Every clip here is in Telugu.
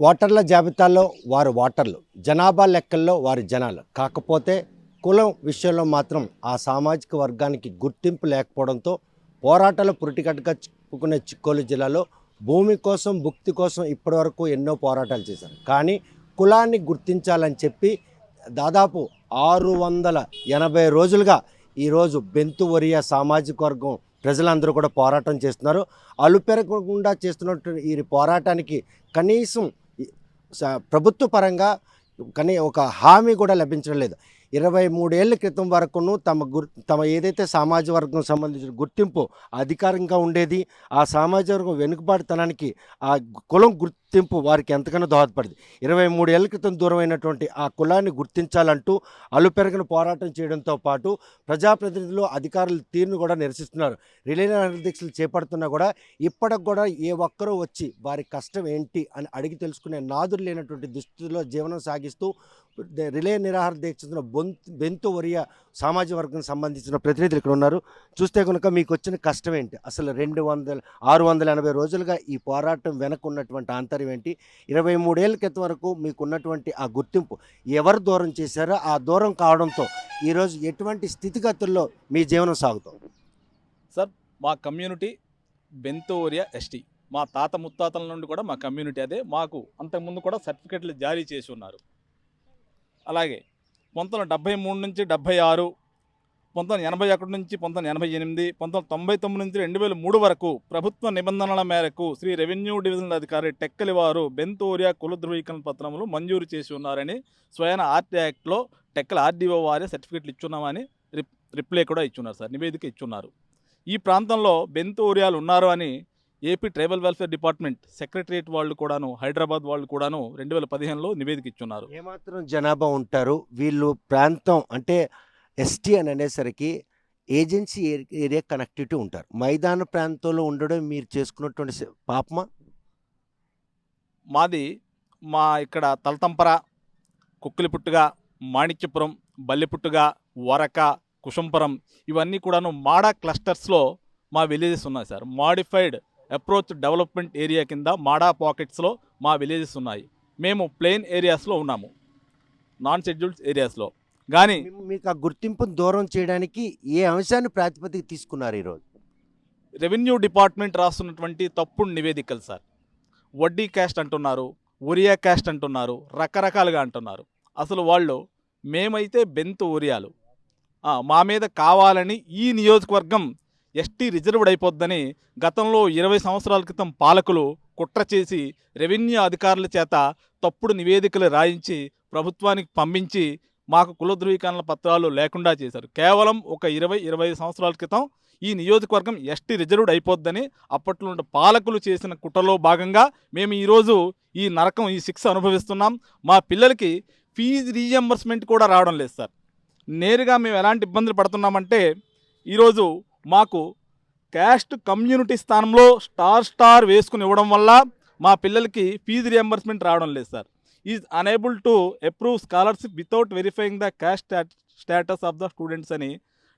ఓటర్ల జాబితాలో వారు ఓటర్లు, జనాభా లెక్కల్లో వారి జనాలు. కాకపోతే కులం విషయంలో మాత్రం ఆ సామాజిక వర్గానికి గుర్తింపు లేకపోవడంతో పోరాటాల పురిటికట్టుగా చిక్కుకునే చిక్కోలు జిల్లాలో భూమి కోసం, భుక్తి కోసం ఇప్పటివరకు ఎన్నో పోరాటాలు చేశారు. కానీ కులాన్ని గుర్తించాలని చెప్పి దాదాపు 680 రోజులుగా ఈరోజు బెంతు ఒరియా సామాజిక వర్గం ప్రజలందరూ కూడా పోరాటం చేస్తున్నారు. అలుపెరగకుండా చేస్తున్నటువంటి ఈ పోరాటానికి కనీసం ప్రభుత్వ పరంగా కానీ ఒక హామీ కూడా లభించడం లేదు. 23 ఏళ్ల క్రితం వరకును తమ ఏదైతే సామాజిక వర్గం సంబంధించిన గుర్తింపు అధికారికంగా ఉండేది, ఆ సామాజిక వర్గం వెనుకబాటుతనానికి ఆ కులం గుర్తింపు వారికి ఎంతగానో దోహదపడింది. 23 ఏళ్ల క్రితం దూరమైనటువంటి ఆ కులాన్ని గుర్తించాలంటూ అలుపెరగని పోరాటం చేయడంతో పాటు ప్రజాప్రతినిధులు, అధికారుల తీరును కూడా నిరసిస్తున్నారు. రిలే దీక్షలు చేపడుతున్నా కూడా ఇప్పటికి కూడా ఏ ఒక్కరూ వచ్చి వారి కష్టం ఏంటి అని అడిగి తెలుసుకునే నాదులు లేనటువంటి దుస్థితిలో జీవనం సాగిస్తూ రిలే నిరాహార దీక్ష బెంతు ఒరియా సామాజిక వర్గానికి సంబంధించిన ప్రతినిధులు ఇక్కడ ఉన్నారు. చూస్తే కనుక మీకు వచ్చిన కష్టం ఏంటి, అసలు 680 రోజులుగా ఈ పోరాటం వెనక ఉన్నటువంటి ఆంతర్యం ఏంటి, 23 ఏళ్ల క్రితం వరకు మీకు ఉన్నటువంటి ఆ గుర్తింపు ఎవరు దూరం చేశారో ఆ దూరం కావడంతో ఈరోజు ఎటువంటి స్థితిగతుల్లో మీ జీవనం సాగుతుంది? సార్, మా కమ్యూనిటీ బెంతు ఒరియా ఎస్టీ. మా తాత ముత్తాతల నుండి కూడా మా కమ్యూనిటీ అదే. మాకు అంతకుముందు కూడా సర్టిఫికెట్లు జారీ చేసి ఉన్నారు. అలాగే 1973 నుంచి 76, 1981 నుంచి 1988, 1999 నుంచి 2003 వరకు ప్రభుత్వ నిబంధనల మేరకు శ్రీ రెవెన్యూ డివిజనల్ అధికారి టెక్కలి వారు బెంతు ఒరియా కుల ధృవీకరణ పత్రములు మంజూరు చేసి ఉన్నారని స్వయాన ఆర్టీ యాక్ట్లో టెక్కల ఆర్డీఓ వారే సర్టిఫికెట్లు ఇచ్చున్నామని రిప్లై కూడా ఇచ్చున్నారు సార్, నివేదిక ఇచ్చున్నారు. ఈ ప్రాంతంలో బెంతు ఒరియాలు ఉన్నారు అని AP tribal welfare department secretariat వాళ్ళు కూడాను, హైదరాబాద్ వాళ్ళు కూడాను 2015లో నివేదిక ఇచ్చున్నారు. ఏమాత్రం జనాభా ఉంటారు వీళ్ళు ప్రాంతం అంటే ఎస్టీ అని అనేసరికి ఏజెన్సీ ఏరియా కనెక్టివిటీ ఉంటారు. మైదాన ప్రాంతంలో ఉండడం మీరు చేసుకున్నటువంటి పాపమా? మాది ఇక్కడ తలతంపర, కుక్కిలిపుట్టుగా, మాణిక్యపురం, బల్లిపుట్టుగా, వరక, కుశంపురం ఇవన్నీ కూడాను మాడా క్లస్టర్స్లో మా విలేజెస్ ఉన్నాయి sir. Modified approach development area కింద మాడా పాకెట్స్లో మా విలేజెస్ ఉన్నాయి. మేము ప్లెయిన్ ఏరియాస్లో ఉన్నాము, నాన్ షెడ్యూల్డ్ ఏరియాస్లో. కానీ మీకు ఆ గుర్తింపును దూరం చేయడానికి ఏ అంశాన్ని ప్రాతిపదిక తీసుకున్నారు ఈరోజు? రెవెన్యూ డిపార్ట్మెంట్ రాస్తున్నటువంటి తప్పుడు నివేదికలు సార్. వడ్డీ క్యాస్ట్ అంటున్నారు, ఒరియా క్యాస్ట్ అంటున్నారు, రకరకాలుగా అంటున్నారు. అసలు వాళ్ళు మేమైతే బెంతు ఒరియాలు, మా మీద కావాలని ఈ నియోజకవర్గం ఎస్టీ రిజర్వ్డ్ అయిపోద్దని గతంలో 20 సంవత్సరాల క్రితం పాలకులు కుట్ర చేసి రెవెన్యూ అధికారుల చేత తప్పుడు నివేదికలు రాయించి ప్రభుత్వానికి పంపించి మాకు కుల ధృవీకరణ పత్రాలు లేకుండా చేశారు. కేవలం ఒక 20-25 సంవత్సరాల క్రితం ఈ నియోజకవర్గం ఎస్టీ రిజర్వ్డ్ అయిపోద్దని అప్పట్లో ఉన్న పాలకులు చేసిన కుట్రలో భాగంగా మేము ఈరోజు ఈ నరకం, ఈ శిక్ష అనుభవిస్తున్నాం. మా పిల్లలకి ఫీజు రీఎంబర్స్మెంట్ కూడా రావడం లేదు సార్. నేరుగా మేము ఎలాంటి ఇబ్బందులు పడుతున్నామంటే ఈరోజు మాకు క్యాస్ట్ కమ్యూనిటీ స్థానంలో స్టార్ వేసుకుని ఇవ్వడం వల్ల మా పిల్లలకి ఫీజు రియంబర్స్మెంట్ రావడం లేదు sir. Is unable to approve scholarship without verifying the cast status of the students అని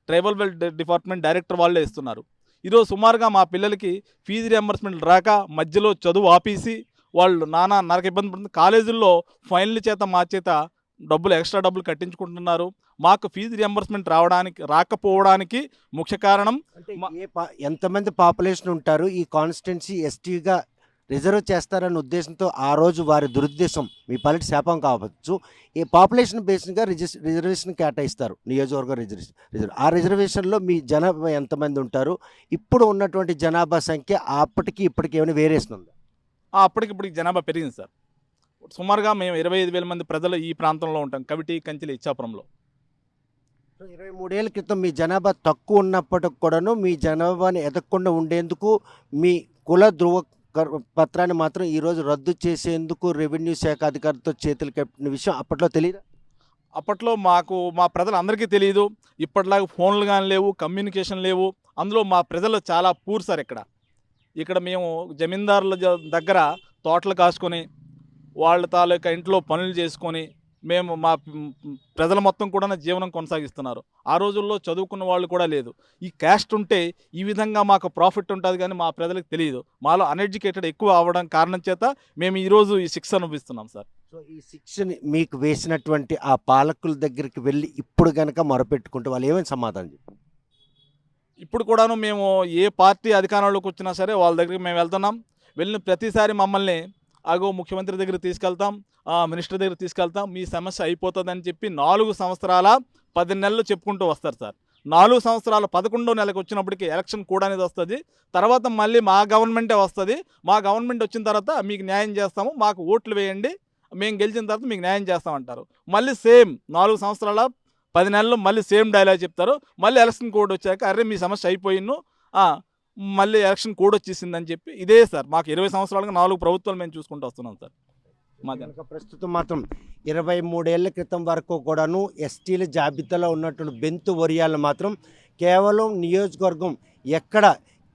ట్రైబల్ వెల్ఫేర్ డిపార్ట్మెంట్ డైరెక్టర్ వాళ్ళే ఇస్తున్నారు. ఈరోజు సుమారుగా మా పిల్లలకి ఫీజు రియంబర్స్మెంట్ రాక మధ్యలో చదువు ఆపేసి వాళ్ళు నానా నరక ఇబ్బంది పడుతుంది. కాలేజీల్లో ఫైన్ల చేత మా చేత ఎక్స్ట్రా డబ్బులు కట్టించుకుంటున్నారు. మాకు ఫీజు రియంబర్స్మెంట్ రాకపోవడానికి ముఖ్య కారణం ఎంతమంది పాపులేషన్ ఉంటారు ఈ కాన్స్టిట్యున్సీ ఎస్టీగా రిజర్వ్ చేస్తారన్న ఉద్దేశంతో ఆ రోజు వారి దురుద్దేశం, మీ పల్లెటి శాపం కావచ్చు, ఈ పాపులేషన్ బేస్డ్గా రిజర్వేషన్ కేటాయిస్తారు నియోజకవర్గ రిజర్వ్. ఆ రిజర్వేషన్లో మీ జనాభా ఎంతమంది ఉంటారు? ఇప్పుడు ఉన్నటువంటి జనాభా సంఖ్య అప్పటికి ఇప్పటికి ఏమైనా వేరియేషన్ ఉందా? అప్పటికిప్పటికి జనాభా పెరిగింది సార్. సుమారుగా మేము 25,000 మంది ప్రజలు ఈ ప్రాంతంలో ఉంటాం, కవిటి, కంచిలి, ఇచ్చాపురంలో. 23 ఏళ్ల క్రితం మీ జనాభా తక్కువ ఉన్నప్పటికి కూడాను మీ జనాభాని ఎదగకుండా ఉండేందుకు మీ కుల ధృవ పత్రాన్ని మాత్రం ఈరోజు రద్దు చేసేందుకు రెవెన్యూ శాఖ అధికారులతో చేతులు కట్టిన విషయం అప్పట్లో తెలియదు. అప్పట్లో మా ప్రజలందరికీ తెలియదు. ఇప్పటిలాగా ఫోన్లు కానీ లేవు, కమ్యూనికేషన్ లేవు. అందులో మా ప్రజలు చాలా పూర్ సార్. ఇక్కడ మేము జమీందారుల దగ్గర తోటలు కాసుకొని వాళ్ళ తాలూకా ఇంట్లో పనులు చేసుకొని మేము మా ప్రజల మొత్తం కూడా జీవనం కొనసాగిస్తున్నారు. ఆ రోజుల్లో చదువుకున్న వాళ్ళు కూడా లేదు. ఈ క్యాస్ట్ ఉంటే ఈ విధంగా మాకు ప్రాఫిట్ ఉంటుంది కానీ మా ప్రజలకు తెలియదు. మాలో అన్ఎడ్యుకేటెడ్ ఎక్కువ అవ్వడం కారణం చేత మేము ఈరోజు ఈ శిక్ష అనుభవిస్తున్నాం సార్. సో ఈ శిక్షని మీకు వేసినటువంటి ఆ పాలకుల దగ్గరికి వెళ్ళి ఇప్పుడు గనక మొరపెట్టుకుంటే వాళ్ళు ఏమైనా సమాధానం చెప్పారు? ఇప్పుడు కూడాను మేము ఏ పార్టీ అధికారంలోకి వచ్చినా సరే వాళ్ళ దగ్గరికి మేము వెళ్తున్నాం. వెళ్ళిన ప్రతిసారి మమ్మల్ని అగో ముఖ్యమంత్రి దగ్గరికి తీసుకెళ్తాం, మినిస్టర్ దగ్గరికి తీసుకెళ్తాం, మీ సమస్య అయిపోతుందని చెప్పి 4 సంవత్సరాల 10 నెలలు చెప్పుకుంటూ వస్తారు సార్. 4 సంవత్సరాల 11వ నెలకు వచ్చినప్పటికీ ఎలక్షన్ కూడా అనేది వస్తుంది. తర్వాత మళ్ళీ మా గవర్నమెంటే వస్తుంది. మా గవర్నమెంట్ వచ్చిన తర్వాత మీకు న్యాయం చేస్తాము, మాకు ఓట్లు వేయండి, మేము గెలిచిన తర్వాత మీకు న్యాయం చేస్తామంటారు. మళ్ళీ సేమ్ 4 సంవత్సరాల 10 నెలలు మళ్ళీ సేమ్ డైలాగ్ చెప్తారు. మళ్ళీ ఎలక్షన్ కోడ్ వచ్చాక అరే మీ సమస్య అయిపోయిను, మళ్ళీ ఎలక్షన్ కోడ్ వచ్చేసిందని చెప్పి ఇదే సార్. మాకు 20 సంవత్సరాలుగా 4 ప్రభుత్వాలు మేము చూసుకుంటూ వస్తున్నాం సార్. కనుక ప్రస్తుతం మాత్రం 23 ఏళ్ల క్రితం వరకు కూడాను ఎస్టీల జాబితాలో ఉన్నటువంటి బెంతు ఒరియాలు మాత్రం కేవలం నియోజకవర్గం ఎక్కడ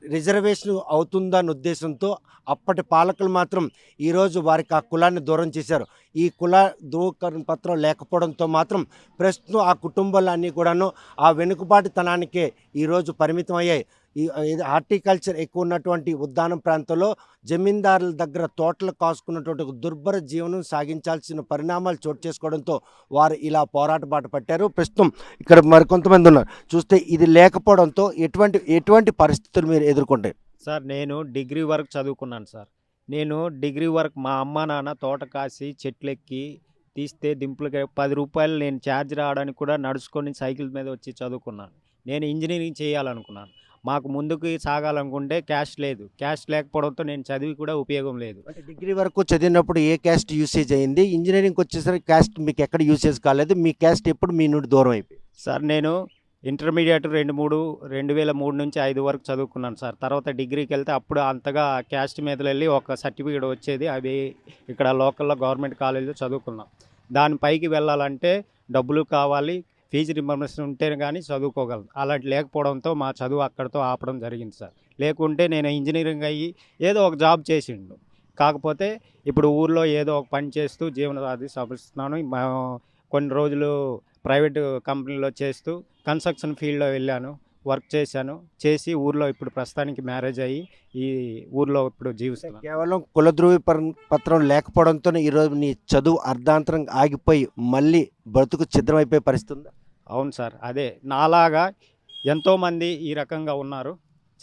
రిజర్వేషన్ అవుతుందన్న ఉద్దేశంతో అప్పటి పాలకులు మాత్రం ఈరోజు వారికి ఆ కులాన్ని దూరం చేశారు. ఈ కుల ధృవీకరణ పత్రం లేకపోవడంతో మాత్రం ప్రస్తుతం ఆ కుటుంబాలన్నీ కూడాను ఆ వెనుకబాటుతనానికే ఈరోజు పరిమితం అయ్యాయి. ఈ హార్టికల్చర్ ఎక్కువ ఉన్నటువంటి ఉద్యానం ప్రాంతంలో జమీందారుల దగ్గర తోటలు కాసుకున్నటువంటి ఒక దుర్భర జీవనం సాగించాల్సిన పరిణామాలు చోటు చేసుకోవడంతో వారు ఇలా పోరాట బాట పట్టారు. ప్రస్తుతం ఇక్కడ మరికొంతమంది ఉన్నారు. చూస్తే ఇది లేకపోవడంతో ఎటువంటి పరిస్థితులు మీరు ఎదుర్కొంటాయి? సార్ నేను డిగ్రీ వరకు చదువుకున్నాను సార్. నేను డిగ్రీ వరకు మా అమ్మ నాన్న తోట కాసి చెట్లెక్కి తీస్తే దింపులకి 10 రూపాయలు నేను ఛార్జ్ రావడానికి కూడా నడుచుకొని సైకిల్ మీద వచ్చి చదువుకున్నాను. నేను ఇంజనీరింగ్ చేయాలనుకున్నాను. మాకు ముందుకు సాగాలనుకుంటే క్యాష్ లేదు. క్యాష్ లేకపోవడంతో నేను చదివి కూడా ఉపయోగం లేదు. అంటే డిగ్రీ వరకు చదివినప్పుడు ఏ క్యాస్ట్ యూసేజ్ అయింది, ఇంజనీరింగ్కి వచ్చేసరికి క్యాస్ట్ మీకు ఎక్కడ యూసేజ్ కాలేదు, మీ క్యాస్ట్ ఎప్పుడు మీ నుండి దూరం అయిపోయింది? సార్ నేను ఇంటర్మీడియట్ 2003 నుంచి 5 వరకు చదువుకున్నాను సార్. తర్వాత డిగ్రీకి వెళ్తే అప్పుడు అంతగా క్యాస్ట్ మీద వెళ్ళి ఒక సర్టిఫికేట్ వచ్చేది. అవి ఇక్కడ లోకల్లో గవర్నమెంట్ కాలేజీలో చదువుకున్నాం. దాని పైకి వెళ్ళాలంటే డబ్బులు కావాలి, ఫీజు రింబర్స్మెంట్ ఉంటేనే కానీ చదువుకోగలను. అలాంటి లేకపోవడంతో మా చదువు అక్కడితో ఆపడం జరిగింది సార్. లేకుంటే నేను ఇంజనీరింగ్ అయ్యి ఏదో ఒక జాబ్ చేసిండు. కాకపోతే ఇప్పుడు ఊర్లో ఏదో ఒక పని చేస్తూ జీవనోపాధి సాగిస్తున్నాను. కొన్ని రోజులు ప్రైవేట్ కంపెనీలో చేస్తూ కన్స్ట్రక్షన్ ఫీల్డ్లో వెళ్ళాను, వర్క్ చేసి ఊర్లో ఇప్పుడు ప్రస్తుతానికి మ్యారేజ్ అయ్యి ఈ ఊర్లో ఇప్పుడు జీవిస్తున్నాను. కేవలం కుల ధృవీకరణ పత్రం లేకపోవడంతో ఈరోజు నీ చదువు అర్ధాంతరం ఆగిపోయి మళ్ళీ బ్రతుకు ఛిద్రమైపోయే పరిస్థితి ఉందా? అవును సార్, అదే నాలాగా ఎంతోమంది ఈ రకంగా ఉన్నారు.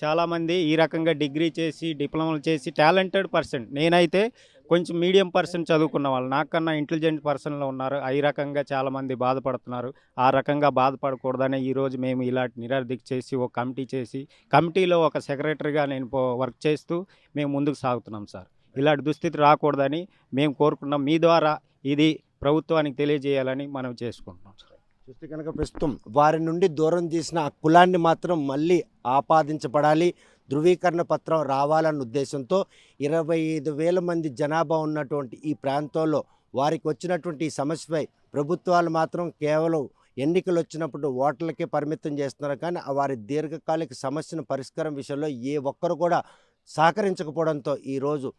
చాలామంది ఈ రకంగా డిగ్రీ చేసి డిప్లొమాలు చేసి టాలెంటెడ్ పర్సన్. నేనైతే కొంచెం మీడియం పర్సన్ చదువుకున్న వాళ్ళు, నాకన్నా ఇంటెలిజెంట్ పర్సన్లు ఉన్నారు. ఈ రకంగా చాలామంది బాధపడుతున్నారు. ఆ రకంగా బాధపడకూడదని ఈరోజు మేము ఇలాంటి నిరాదీక్ష చేసి ఒక కమిటీ చేసి కమిటీలో ఒక సెక్రటరీగా నేను వర్క్ చేస్తూ మేము ముందుకు సాగుతున్నాం సార్. ఇలాంటి దుస్థితి రాకూడదని మేము కోరుకున్నాం. మీ ద్వారా ఇది ప్రభుత్వానికి తెలియజేయాలని మనం చేసుకుంటున్నాం సార్. చూస్తే కనుక ప్రస్తుతం వారి నుండి దూరం చేసిన ఆ కులాన్ని మాత్రం మళ్ళీ ఆపాదించబడాలి, ధృవీకరణ పత్రం రావాలన్న ఉద్దేశంతో 25,000 మంది జనాభా ఉన్నటువంటి ఈ ప్రాంతంలో వారికి వచ్చినటువంటి ఈ సమస్యపై ప్రభుత్వాలు మాత్రం కేవలం ఎన్నికలు వచ్చినప్పుడు ఓట్లకే పరిమితం చేస్తున్నారు. కానీ వారి దీర్ఘకాలిక సమస్యను పరిష్కారం విషయంలో ఏ ఒక్కరు కూడా సహకరించకపోవడంతో ఈరోజు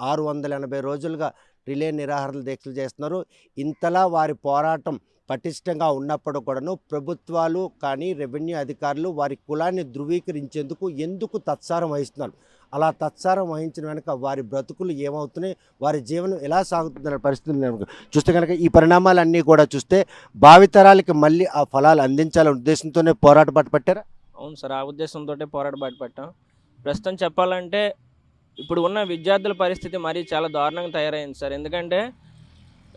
680 రోజులుగా రిలే నిరాహార దీక్షలు చేస్తున్నారు. ఇంతలా వారి పోరాటం పటిష్టంగా ఉన్నప్పుడు కూడాను ప్రభుత్వాలు కానీ రెవెన్యూ అధికారులు వారి కులాన్ని ధృవీకరించేందుకు ఎందుకు తత్సారం వహిస్తున్నారు? అలా తత్సారం వహించిన వెనుక వారి బ్రతుకులు ఏమవుతున్నాయి, వారి జీవనం ఎలా సాగుతుందనే పరిస్థితులు చూస్తే కనుక ఈ పరిణామాలన్నీ కూడా చూస్తే భావితరాలకి మళ్ళీ ఆ ఫలాలు అందించాలనే ఉద్దేశంతోనే పోరాట బాట పట్టారా? అవును సార్, ఆ ఉద్దేశంతో పోరాట బాట పట్టాం. ప్రస్తుతం చెప్పాలంటే ఇప్పుడు ఉన్న విద్యార్థుల పరిస్థితి మరీ చాలా దారుణంగా తయారైంది సార్. ఎందుకంటే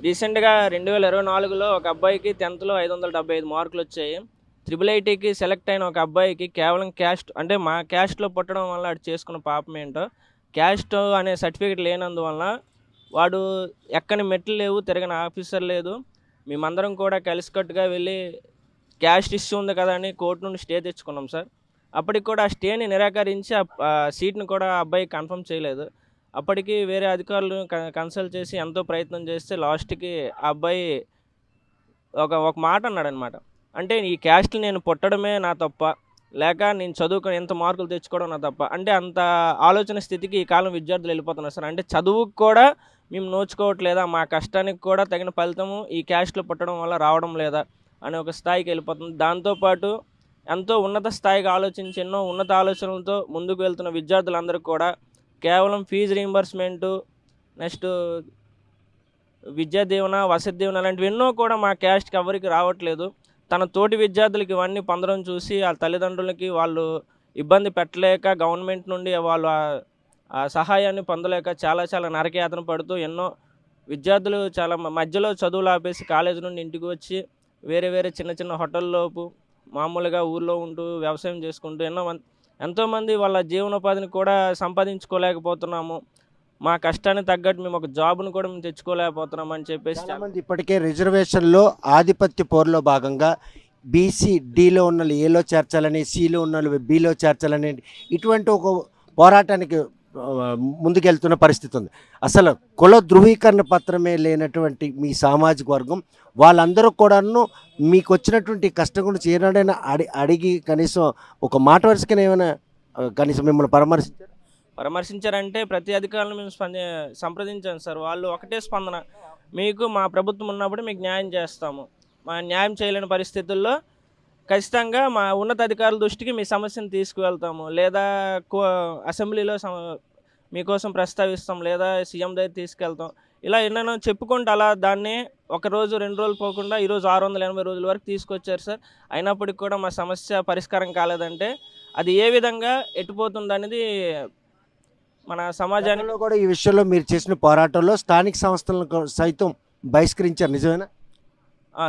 రీసెంట్గా 2024లో ఒక అబ్బాయికి 10th 575 మార్కులు వచ్చాయి. IIITకి సెలెక్ట్ అయిన ఒక అబ్బాయికి కేవలం క్యాస్ట్, అంటే మా క్యాస్ట్లో పుట్టడం వల్ల వాడు చేసుకున్న పాపం ఏంటో, క్యాస్ట్ అనే సర్టిఫికేట్ లేనందువల్ల వాడు ఎక్కని మెట్లు లేవు, తిరగని ఆఫీసర్ లేదు. మేమందరం కూడా కలిసికట్టుగా వెళ్ళి క్యాస్ట్ ఇష్యూ ఉంది కదా అని కోర్టు నుండి స్టే తెచ్చుకున్నాం సార్. అప్పటికి కూడా ఆ స్టేని నిరాకరించి ఆ సీట్ని కూడా ఆ అబ్బాయి కన్ఫర్మ్ చేయలేదు. అప్పటికి వేరే అధికారులు కన్సల్ట్ చేసి ఎంతో ప్రయత్నం చేస్తే లాస్ట్కి ఆ అబ్బాయి ఒక మాట అన్నాడనమాట. అంటే ఈ క్యాస్ట్లు నేను పుట్టడమే నా తప్ప, లేక నేను చదువుకొని ఎంత మార్కులు తెచ్చుకోవడం నా తప్ప. అంటే అంత ఆలోచన స్థితికి ఈ కాలం విద్యార్థులు వెళ్ళిపోతున్నారు సార్. అంటే చదువుకు కూడా మేము నోచుకోవట్లేదా, మా కష్టానికి కూడా తగిన ఫలితము ఈ క్యాస్ట్లో పుట్టడం వల్ల రావడం లేదా అనే ఒక స్థాయికి వెళ్ళిపోతుంది. దాంతోపాటు ఎంతో ఉన్నత స్థాయికి ఆలోచించి ఎన్నో ఉన్నత ఆలోచనలతో ముందుకు వెళ్తున్న విద్యార్థులందరికీ కూడా కేవలం fee reimbursement, next Vidya Deevena, Vasathi Deevena అలాంటివి ఎన్నో కూడా మా క్యాస్ట్కి ఎవరికి రావట్లేదు. తన తోటి విద్యార్థులకి ఇవన్నీ పొందడం చూసి ఆ తల్లిదండ్రులకి వాళ్ళు ఇబ్బంది పెట్టలేక, గవర్నమెంట్ నుండి వాళ్ళు ఆ సహాయాన్ని పొందలేక చాలా చాలా నరకయాతన పడుతూ ఎన్నో విద్యార్థులు చాలా మధ్యలో చదువులు ఆపేసి కాలేజీ నుండి ఇంటికి వచ్చి వేరే వేరే చిన్న చిన్న హోటల్లోపు మామూలుగా ఊర్లో ఉంటూ వ్యవసాయం చేసుకుంటూ ఎంతోమంది వాళ్ళ జీవనోపాధిని కూడా సంపాదించుకోలేకపోతున్నాము. మా కష్టానికి తగ్గట్టు మేము ఒక జాబ్ను కూడా మేము తెచ్చుకోలేకపోతున్నాం అని చెప్పేసి చాలామంది ఇప్పటికే రిజర్వేషన్లో ఆధిపత్య పోరులో భాగంగా బీసీ డీలో ఉన్న వాళ్ళు ఏలో చేర్చాలని, సిలో ఉన్న వాళ్ళు బిలో చేర్చాలని ఇటువంటి ఒక పోరాటానికి ముందుకెళ్తున్న పరిస్థితి ఉంది. అసలు కుల ధృవీకరణ పత్రమే లేనటువంటి మీ సామాజిక వర్గం వాళ్ళందరూ కూడాను మీకు వచ్చినటువంటి కష్టం గురించి ఏనాడైనా అడిగి కనీసం ఒక మాట వరుసకనే ఏమైనా కనీసం మిమ్మల్ని పరామర్శించారంటే ప్రతి అధికారులను మేము సంప్రదించాం సార్. వాళ్ళు ఒకటే స్పందన, మీకు మా ప్రభుత్వం ఉన్నప్పుడు మీకు న్యాయం చేస్తాము, మా న్యాయం చేయలేని పరిస్థితుల్లో ఖచ్చితంగా మా ఉన్నతాధికారుల దృష్టికి మీ సమస్యను తీసుకువెళ్తాము, లేదా అసెంబ్లీలో మీకోసం ప్రస్తావిస్తాం, లేదా సీఎం దగ్గర తీసుకెళ్తాం, ఇలా ఎన్నో చెప్పుకుంటూ అలా దాన్ని ఒక రోజు 2 రోజులు పోకుండా ఈరోజు 680 రోజుల వరకు తీసుకొచ్చారు సార్. అయినప్పటికీ కూడా మా సమస్య పరిష్కారం కాలేదంటే అది ఏ విధంగా ఎట్టుపోతుందనేది మన సమాజానికి కూడా ఈ విషయంలో మీరు చేసిన పోరాటంలో స్థానిక సంస్థలను సైతం బహిష్కరించారు, నిజమేనా?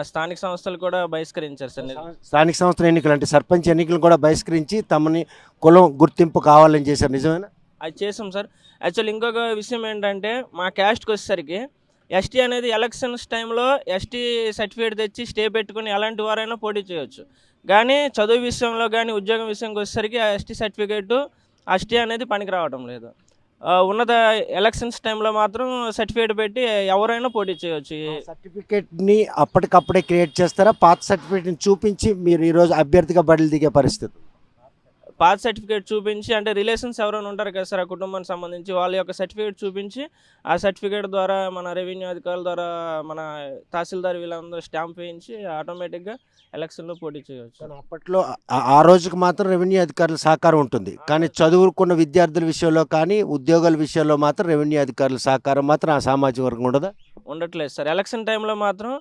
స్థానిక సంస్థలు కూడా బహిష్కరించారు సార్. స్థానిక సంస్థల ఎన్నికలు అంటే సర్పంచ్ ఎన్నికలు కూడా బహిష్కరించి తమని కులం గుర్తింపు కావాలని చేశారు, నిజమేనా? అది చేసాం సార్. యాక్చువల్ ఇంకొక విషయం ఏంటంటే మా క్యాస్ట్కి వచ్చేసరికి ఎస్టీ అనేది ఎలక్షన్స్ టైంలో ఎస్టీ సర్టిఫికేట్ తెచ్చి స్టే పెట్టుకుని ఎలాంటి వారైనా పోటీ చేయవచ్చు. కానీ చదువు విషయంలో కానీ ఉద్యోగం విషయంకి వచ్చేసరికి ఆ ఎస్టీ సర్టిఫికేటు ఆ స్టే అనేది పనికి రావడం లేదు. ఉన్నత ఎలక్షన్స్ టైంలో మాత్రం సర్టిఫికేట్ పెట్టి ఎవరైనా పోటీ చేయవచ్చు. సర్టిఫికేట్ని అప్పటికప్పుడే క్రియేట్ చేస్తారా? పాత సర్టిఫికేట్ని చూపించి మీరు ఈరోజు అభ్యర్థిగా బడులు దిగే పరిస్థితి? పాత సర్టిఫికేట్ చూపించి, అంటే రిలేషన్స్ ఎవరైనా ఉంటారు కదా సార్ ఆ కుటుంబానికి సంబంధించి, వాళ్ళ యొక్క సర్టిఫికేట్ చూపించి ఆ సర్టిఫికేట్ ద్వారా మన రెవెన్యూ అధికారుల ద్వారా మన తహసీల్దార్ వీళ్ళందరూ స్టాంప్ వేయించి ఆటోమేటిక్గా ఎలక్షన్లో పోటీ చేయవచ్చు. అప్పట్లో ఆ రోజుకి మాత్రం రెవెన్యూ అధికారుల సహకారం ఉంటుంది, కానీ చదువుకున్న విద్యార్థుల విషయంలో కానీ ఉద్యోగాల విషయంలో మాత్రం రెవెన్యూ అధికారుల సహకారం మాత్రం ఆ సామాజిక వర్గం ఉండదా? ఉండట్లేదు సార్. ఎలక్షన్ టైంలో మాత్రం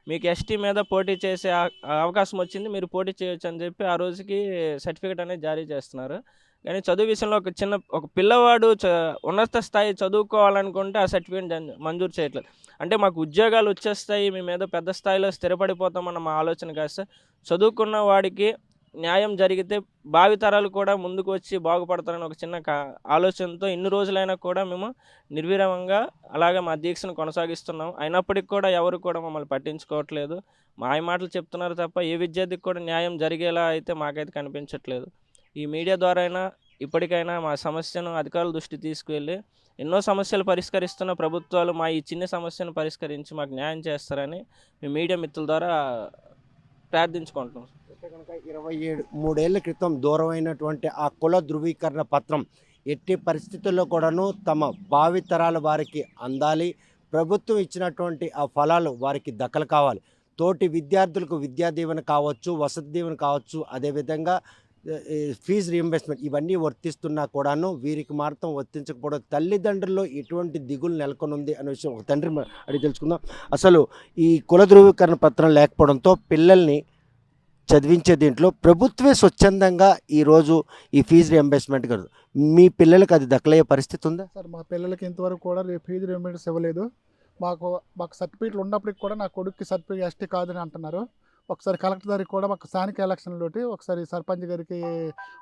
మీకు ఎస్టీ మీద పోటీ చేసే అవకాశం వచ్చింది, మీరు పోటీ చేయొచ్చు అని చెప్పి ఆ రోజుకి సర్టిఫికేట్ అనేది జారీ చేస్తున్నారు. కానీ చదువు విషయంలో ఒక పిల్లవాడు ఉన్నత స్థాయి చదువుకోవాలనుకుంటే ఆ సర్టిఫికేట్ మంజూరు చేయట్లేదు. అంటే మాకు ఉద్యోగాలు వచ్చేస్తాయి, మేము ఏదో పెద్ద స్థాయిలో స్థిరపడిపోతామన్న మా ఆలోచన కాదు సార్. చదువుకున్న వాడికి న్యాయం జరిగితే భావితరాలు కూడా ముందుకు వచ్చి బాగుపడతారని ఒక చిన్న ఆలోచనతో ఇన్ని రోజులైనా కూడా మేము నిర్విరామంగా అలాగే మా దీక్షను కొనసాగిస్తున్నాం. అయినప్పటికీ కూడా ఎవరు కూడా మమ్మల్ని పట్టించుకోవట్లేదు. మాయ మాటలు చెప్తున్నారు తప్ప ఏ విద్యార్థికి కూడా న్యాయం జరిగేలా అయితే మాకైతే కనిపించట్లేదు. ఈ మీడియా ద్వారా అయినా ఇప్పటికైనా మా సమస్యను అధికారుల దృష్టి తీసుకువెళ్ళి ఎన్నో సమస్యలు పరిష్కరిస్తున్న ప్రభుత్వాలు మా ఈ చిన్న సమస్యను పరిష్కరించి మాకు న్యాయం చేస్తారని మీ మీడియా మిత్రుల ద్వారా ప్రార్థించుకుంటున్నాం. కనుక 23 ఏళ్ల క్రితం దూరమైనటువంటి ఆ కుల ధృవీకరణ పత్రం ఎట్టి పరిస్థితుల్లో కూడాను తమ భావితరాల వారికి అందాలి, ప్రభుత్వం ఇచ్చినటువంటి ఆ ఫలాలు వారికి దక్కలు కావాలి. తోటి విద్యార్థులకు విద్యా దీవెన కావచ్చు, వసతి దీవెన కావచ్చు, అదేవిధంగా ఫీజు రీయింబర్స్మెంట్ ఇవన్నీ వర్తిస్తున్నా కూడాను వీరికి మాత్రం వర్తించకపోవడం తల్లిదండ్రుల్లో ఎటువంటి దిగులు నెలకొనుంది అనే విషయం ఒక తండ్రి అడిగి తెలుసుకుందాం. అసలు ఈ కుల ధృవీకరణ పత్రం లేకపోవడంతో పిల్లల్ని చదివించే దీంట్లో ప్రభుత్వే స్వచ్ఛందంగా ఈరోజు ఈ ఫీజు రియంబర్స్మెంట్ కాదు, మీ పిల్లలకి అది దక్కలయ్యే పరిస్థితి ఉందా? సార్ మా పిల్లలకి ఇంతవరకు కూడా ఫీజు రియంబర్స్ ఇవ్వలేదు. మాకు సర్టిఫికేట్లు ఉన్నప్పటికి కూడా నా కొడుక్కి సర్టిఫికేట్ ఎస్టీ కాదని అంటున్నారు. ఒకసారి కలెక్టర్ గారికి కూడా మాకు స్థానిక ఎలక్షన్లోటి ఒకసారి సర్పంచ్ గారికి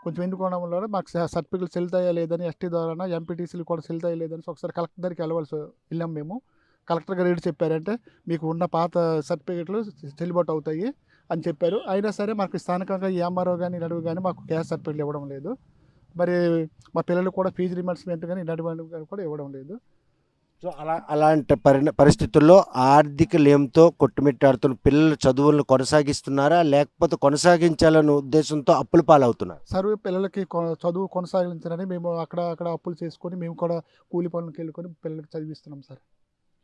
కొంచెం ఎన్నుకోవడం వల్ల మాకు సర్టిఫికేట్లు చెల్లుతాయా లేదని, ఎస్టీ ద్వారా ఎంపీటీసీలు కూడా చెల్లుతాయా లేదని ఒకసారి కలెక్టర్ గారికి వెళ్ళాం మేము. కలెక్టర్ గారు ఏంటి చెప్పారంటే మీకు ఉన్న పాత సర్టిఫికేట్లు చెల్లుబాటు అవుతాయి అని చెప్పారు. అయినా సరే మాకు స్థానికంగా ఎంఆర్ఓ కానీ నడువు కానీ మాకు క్యాస్ట్ సర్టిఫికేట్లు ఇవ్వడం లేదు. మరి మా పిల్లలు కూడా ఫీజు రియంబర్స్మెంట్ కానీ నడువు కూడా ఇవ్వడం లేదు. సో అలాంటి పరిస్థితుల్లో ఆర్థిక లేమితో కొట్టుమిట్టాడుతున్న పిల్లల చదువులను కొనసాగిస్తున్నారా, లేకపోతే కొనసాగించాలనే ఉద్దేశంతో అప్పుల పాలవుతున్నారు? సర్వే పిల్లలకి చదువు కొనసాగించాలని మేము అక్కడ అప్పులు చేసుకొని మేము కూడా కూలి పనులకు వెళ్ళుకొని పిల్లలకి చదివిస్తున్నాం సార్.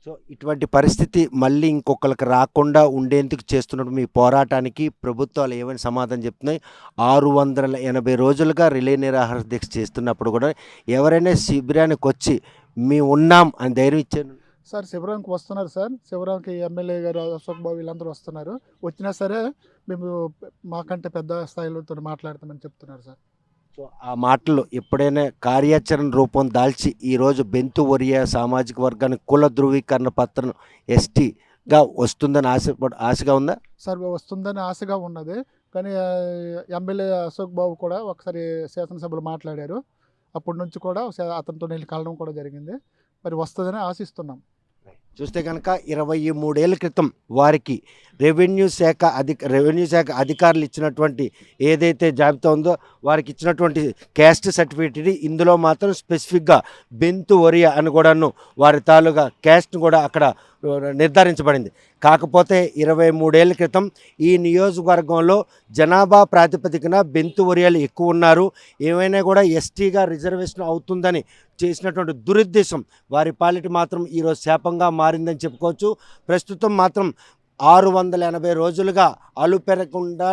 సో ఇటువంటి పరిస్థితి మళ్ళీ ఇంకొకరికి రాకుండా ఉండేందుకు చేస్తున్నట్టు మీ పోరాటానికి ప్రభుత్వాలు ఏమైనా సమాధానం చెప్తున్నాయి? 680 రోజులుగా రిలే నిరాహార దీక్ష చేస్తున్నప్పుడు కూడా ఎవరైనా శిబిరానికి వచ్చి మేము ఉన్నాం అని ధైర్యం ఇచ్చారు? సార్ శిబిరానికి వస్తున్నారు సార్, శిబిరానికి ఎమ్మెల్యే గారు అశోక్ బాబు వీళ్ళందరూ వస్తున్నారు. వచ్చినా సరే మేము మాకంటే పెద్ద స్థాయిలో మాట్లాడతామని చెప్తున్నారు సార్. సో ఆ మాటలు ఎప్పుడైనా కార్యాచరణ రూపం దాల్చి ఈరోజు బెంతు ఒరియా సామాజిక వర్గానికి కుల ధృవీకరణ పత్రం ఎస్టీగా వస్తుందని ఆశగా ఉందా? సార్ వస్తుందని ఆశగా ఉన్నది, కానీ ఎమ్మెల్యే అశోక్ బాబు కూడా ఒకసారి శాసనసభలో మాట్లాడారు. అప్పటి నుంచి కూడా అతనితో నేను కలవడం కూడా జరిగింది. మరి వస్తుందని ఆశిస్తున్నాం. చూస్తే కనుక 23 ఏళ్ల క్రితం వారికి రెవెన్యూ శాఖ అధికారులు ఇచ్చినటువంటి ఏదైతే జాబితా ఉందో వారికి ఇచ్చినటువంటి క్యాస్ట్ సర్టిఫికేట్ ఇందులో మాత్రం స్పెసిఫిక్గా బెంతు ఒరియా అని కూడాను వారి తాలూగా క్యాస్ట్ కూడా అక్కడ నిర్ధారించబడింది. కాకపోతే 23 ఏళ్ల క్రితం ఈ నియోజకవర్గంలో జనాభా ప్రాతిపదికన బెంతు ఒరియాలు ఎక్కువ ఉన్నారు, ఏమైనా కూడా ఎస్టీగా రిజర్వేషన్ అవుతుందని చేసినటువంటి దురుద్దేశం వారి పాలిట మాత్రం ఈరోజు శాపంగా మారిందని చెప్పుకోవచ్చు. ప్రస్తుతం మాత్రం 680 రోజులుగా అలుపెరగకుండా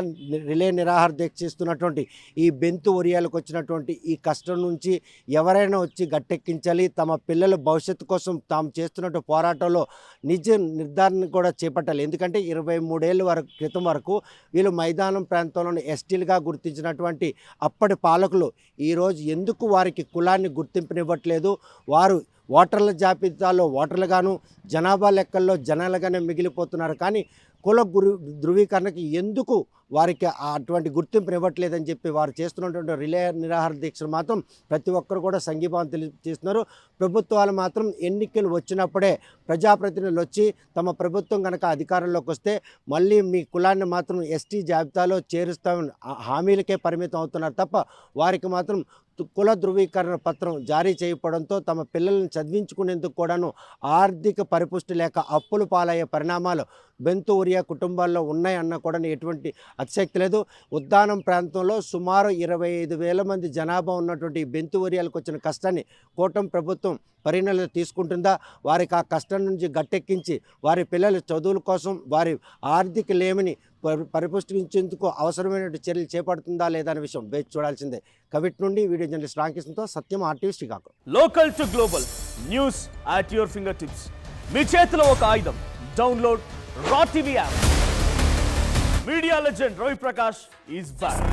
రిలే నిరాహార దీక్ష చేస్తున్నటువంటి ఈ బెంతు ఒరియాలకు వచ్చినటువంటి ఈ కష్టం నుంచి ఎవరైనా వచ్చి గట్టెక్కించాలి, తమ పిల్లల భవిష్యత్తు కోసం తాము చేస్తున్నట్టు పోరాటంలో నిజ నిర్ధారణ కూడా చేపట్టాలి. ఎందుకంటే 23 ఏళ్ళ క్రితం వరకు వీళ్ళు మైదానం ప్రాంతంలోని ఎస్టీలుగా గుర్తించినటువంటి అప్పటి పాలకులు ఈరోజు ఎందుకు వారికి కులాన్ని గుర్తింపునివ్వట్లేదు? వారు ఓటర్ల జాబితాలో ఓటర్లుగాను జనాభా లెక్కల్లో జనాలుగానే మిగిలిపోతున్నారు, కానీ కుల ధృవీకరణకి ఎందుకు వారికి అటువంటి గుర్తింపుని ఇవ్వట్లేదని చెప్పి వారు చేస్తున్నటువంటి రిలే నిరాహార దీక్షలు మాత్రం ప్రతి ఒక్కరు కూడా సంఘీభావం తెలియజేస్తున్నారు. ప్రభుత్వాలు మాత్రం ఎన్నికలు వచ్చినప్పుడే ప్రజాప్రతినిధులు వచ్చి తమ ప్రభుత్వం కనుక అధికారంలోకి వస్తే మళ్ళీ మీ కులాన్ని మాత్రం ఎస్టీ జాబితాలో చేరుస్తామని హామీలకే పరిమితం అవుతున్నారు తప్ప వారికి మాత్రం కుల ధృవీకరణ పత్రం జారీ చేయకపోవడంతో తమ పిల్లల్ని చదివించుకునేందుకు కూడాను ఆర్థిక పరిపుష్టి లేక అప్పులు పాలయ్యే పరిణామాలు బెంతు ఒరియా కుటుంబాల్లో ఉన్నాయన్న కూడా ఎటువంటి అతిశక్తి లేదు. ఉద్దానం ప్రాంతంలో సుమారు 25,000 మంది జనాభా ఉన్నటువంటి బెంతు ఒరియాలకు వచ్చిన కష్టాన్ని కూటమి ప్రభుత్వం పరిగణలో తీసుకుంటుందా? వారికి ఆ కష్టం నుంచి గట్టెక్కించి వారి పిల్లల చదువుల కోసం వారి ఆర్థిక లేమిని పరిపుష్టించేందుకు అవసరమైన చర్యలు చేపడుతుందా లేదా అనే విషయం వేచి చూడాల్సిందే. కవిట్ నుండి వీడియో జర్నలిస్ట్ రామకృష్ణతో Satyam, RTV Srikakulam. Local to global news at your fingertips. మీ చేతిలో ఒక ఆయుధం. Download raw TV app. Media legend Ravi Prakash is back.